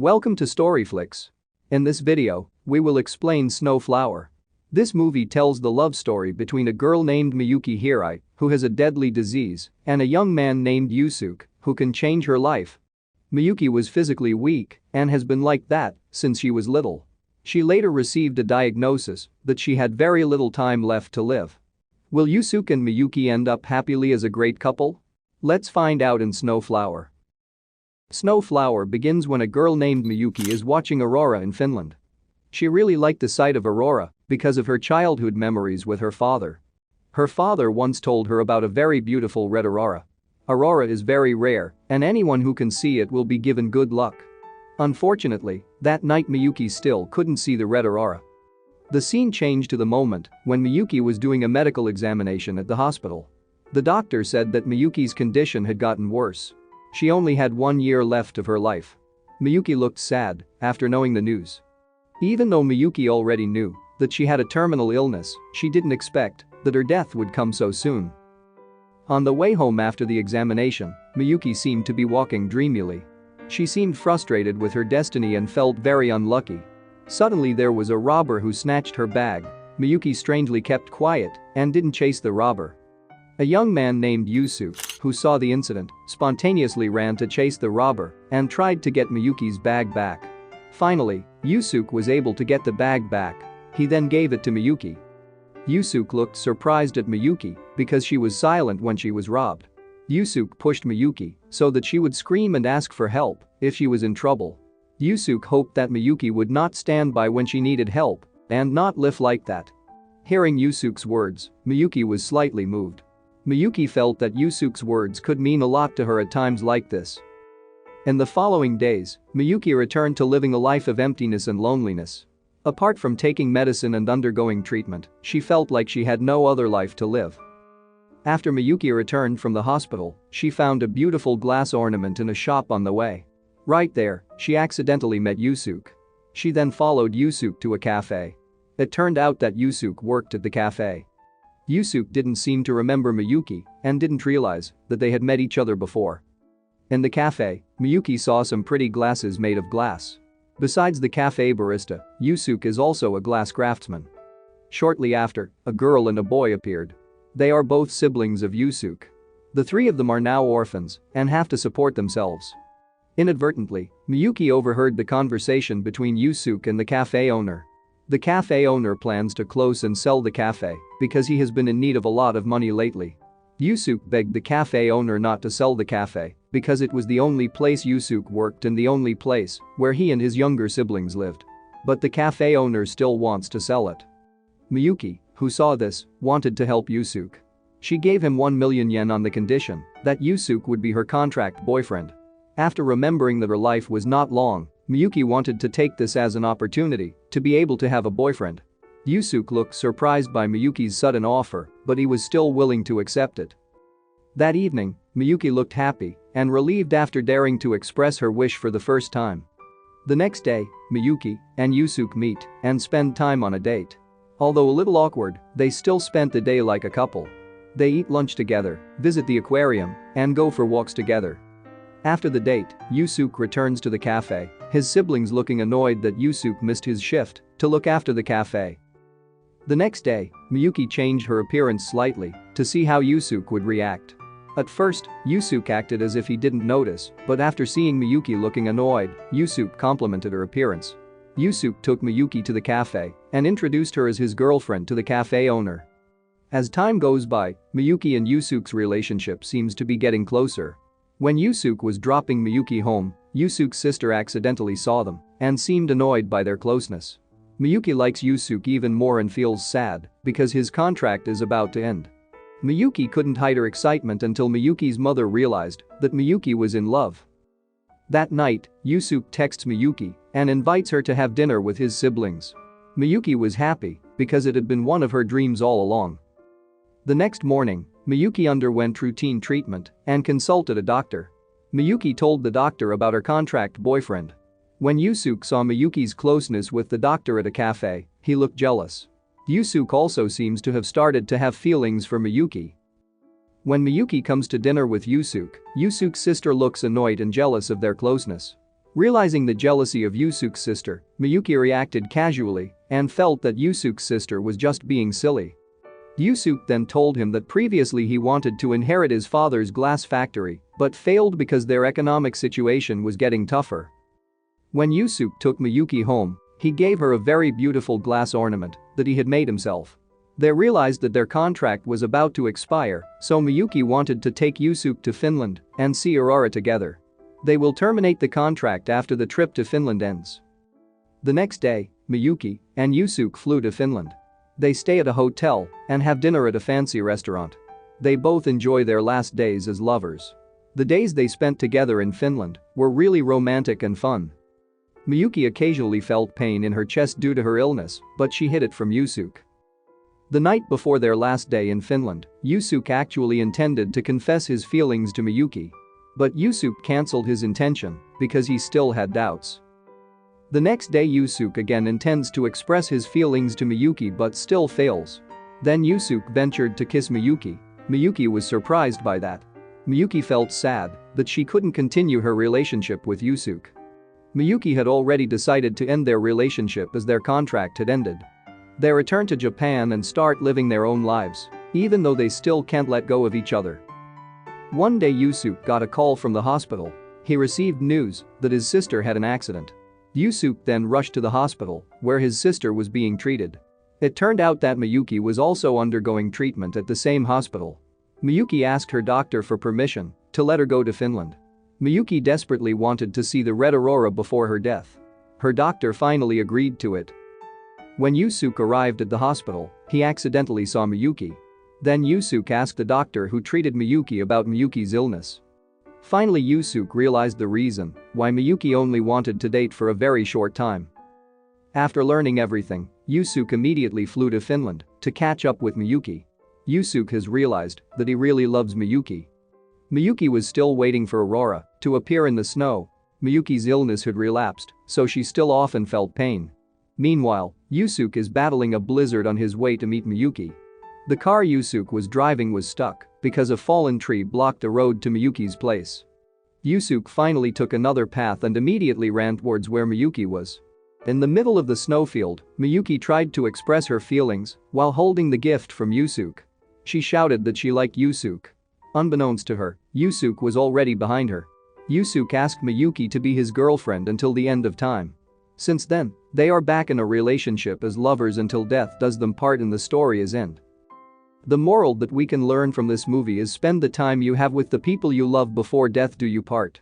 Welcome to Storyflix. In this video, we will explain Snowflower. This movie tells the love story between a girl named Miyuki Hirai, who has a deadly disease, and a young man named Yusuke, who can change her life. Miyuki was physically weak and has been like that since she was little. She later received a diagnosis that she had very little time left to live. Will Yusuke and Miyuki end up happily as a great couple? Let's find out in Snowflower. Snowflower begins when a girl named Miyuki is watching Aurora in Finland. She really liked the sight of Aurora because of her childhood memories with her father. Her father once told her about a very beautiful red aurora. Aurora is very rare, and anyone who can see it will be given good luck. Unfortunately, that night Miyuki still couldn't see the red aurora. The scene changed to the moment when Miyuki was doing a medical examination at the hospital. The doctor said that Miyuki's condition had gotten worse. She only had 1 year left of her life. Miyuki looked sad after knowing the news. Even though Miyuki already knew that she had a terminal illness, she didn't expect that her death would come so soon. On the way home after the examination, Miyuki seemed to be walking dreamily. She seemed frustrated with her destiny and felt very unlucky. Suddenly there was a robber who snatched her bag. Miyuki strangely kept quiet and didn't chase the robber. A young man named Yusuke, who saw the incident, spontaneously ran to chase the robber and tried to get Miyuki's bag back. Finally, Yusuke was able to get the bag back. He then gave it to Miyuki. Yusuke looked surprised at Miyuki because she was silent when she was robbed. Yusuke pushed Miyuki so that she would scream and ask for help if she was in trouble. Yusuke hoped that Miyuki would not stand by when she needed help and not live like that. Hearing Yusuke's words, Miyuki was slightly moved. Miyuki felt that Yusuke's words could mean a lot to her at times like this. In the following days, Miyuki returned to living a life of emptiness and loneliness. Apart from taking medicine and undergoing treatment, she felt like she had no other life to live. After Miyuki returned from the hospital, she found a beautiful glass ornament in a shop on the way. Right there, she accidentally met Yusuke. She then followed Yusuke to a cafe. It turned out that Yusuke worked at the cafe. Yusuke didn't seem to remember Miyuki and didn't realize that they had met each other before. In the cafe, Miyuki saw some pretty glasses made of glass. Besides the cafe barista, Yusuke is also a glass craftsman. Shortly after, a girl and a boy appeared. They are both siblings of Yusuke. The three of them are now orphans and have to support themselves. Inadvertently, Miyuki overheard the conversation between Yusuke and the cafe owner. The cafe owner plans to close and sell the cafe because he has been in need of a lot of money lately. Yusuke begged the cafe owner not to sell the cafe because it was the only place Yusuke worked and the only place where he and his younger siblings lived. But the cafe owner still wants to sell it. Miyuki, who saw this, wanted to help Yusuke. She gave him 1 million yen on the condition that Yusuke would be her contract boyfriend. After remembering that her life was not long, Miyuki wanted to take this as an opportunity to be able to have a boyfriend. Yusuke looked surprised by Miyuki's sudden offer, but he was still willing to accept it. That evening, Miyuki looked happy and relieved after daring to express her wish for the first time. The next day, Miyuki and Yusuke meet and spend time on a date. Although a little awkward, they still spent the day like a couple. They eat lunch together, visit the aquarium, and go for walks together. After the date, Yusuke returns to the cafe, his siblings looking annoyed that Yusuke missed his shift to look after the cafe. The next day, Miyuki changed her appearance slightly to see how Yusuke would react. At first, Yusuke acted as if he didn't notice, but after seeing Miyuki looking annoyed, Yusuke complimented her appearance. Yusuke took Miyuki to the cafe and introduced her as his girlfriend to the cafe owner. As time goes by, Miyuki and Yusuke's relationship seems to be getting closer. When Yusuke was dropping Miyuki home, Yusuke's sister accidentally saw them and seemed annoyed by their closeness. Miyuki likes Yusuke even more and feels sad because his contract is about to end. Miyuki couldn't hide her excitement until Miyuki's mother realized that Miyuki was in love. That night, Yusuke texts Miyuki and invites her to have dinner with his siblings. Miyuki was happy because it had been one of her dreams all along. The next morning, Miyuki underwent routine treatment and consulted a doctor. Miyuki told the doctor about her contract boyfriend. When Yusuke saw Miyuki's closeness with the doctor at a cafe, he looked jealous. Yusuke also seems to have started to have feelings for Miyuki. When Miyuki comes to dinner with Yusuke, Yusuke's sister looks annoyed and jealous of their closeness. Realizing the jealousy of Yusuke's sister, Miyuki reacted casually and felt that Yusuke's sister was just being silly. Yusuke then told him that previously he wanted to inherit his father's glass factory but failed because their economic situation was getting tougher. When Yusuke took Miyuki home, he gave her a very beautiful glass ornament that he had made himself. They realized that their contract was about to expire, so Miyuki wanted to take Yusuke to Finland and see Aurora together. They will terminate the contract after the trip to Finland ends. The next day, Miyuki and Yusuke flew to Finland. They stay at a hotel and have dinner at a fancy restaurant. They both enjoy their last days as lovers. The days they spent together in Finland were really romantic and fun. Miyuki occasionally felt pain in her chest due to her illness, but she hid it from Yusuke. The night before their last day in Finland, Yusuke actually intended to confess his feelings to Miyuki. But Yusuke cancelled his intention because he still had doubts. The next day Yusuke again intends to express his feelings to Miyuki but still fails. Then Yusuke ventured to kiss Miyuki. Miyuki was surprised by that. Miyuki felt sad that she couldn't continue her relationship with Yusuke. Miyuki had already decided to end their relationship as their contract had ended. They return to Japan and start living their own lives, even though they still can't let go of each other. One day Yusuke got a call from the hospital. He received news that his sister had an accident. Yusuke then rushed to the hospital, where his sister was being treated. It turned out that Miyuki was also undergoing treatment at the same hospital. Miyuki asked her doctor for permission to let her go to Finland. Miyuki desperately wanted to see the red aurora before her death. Her doctor finally agreed to it. When Yusuke arrived at the hospital, he accidentally saw Miyuki. Then Yusuke asked the doctor who treated Miyuki about Miyuki's illness. Finally Yusuke realized the reason why Miyuki only wanted to date for a very short time. After learning everything, Yusuke immediately flew to Finland to catch up with Miyuki. Yusuke has realized that he really loves Miyuki. Miyuki was still waiting for Aurora to appear in the snow. Miyuki's illness had relapsed, so she still often felt pain. Meanwhile, Yusuke is battling a blizzard on his way to meet Miyuki. The car Yusuke was driving was stuck because a fallen tree blocked the road to Miyuki's place. Yusuke finally took another path and immediately ran towards where Miyuki was. In the middle of the snowfield, Miyuki tried to express her feelings while holding the gift from Yusuke. She shouted that she liked Yusuke. Unbeknownst to her, Yusuke was already behind her. Yusuke asked Miyuki to be his girlfriend until the end of time. Since then, they are back in a relationship as lovers until death does them part and the story is end. The moral that we can learn from this movie is spend the time you have with the people you love before death do you part.